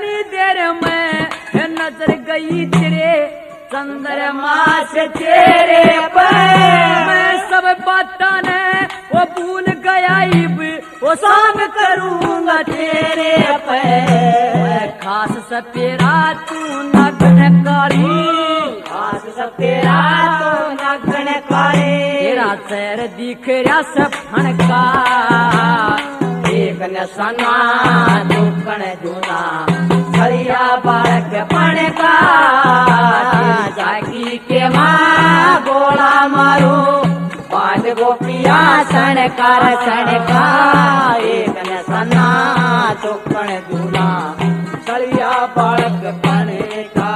घनी देर में नजर गई तेरे चंद्रमा से तेरे पर मैं सब बातें ने वो भूल गया इब वो संग करूंगा तेरे पे खास सपेरा तू नगन काली खास सपेरा तू नगन काली तेरा सैर दिख रहा सफन का एक नशना दुखन जूना सरिया बालक पण का जागी के माँ गोला मारो पांच गोपिया सनकार सनका एक नशना दुखन जूना सरिया बालक पण का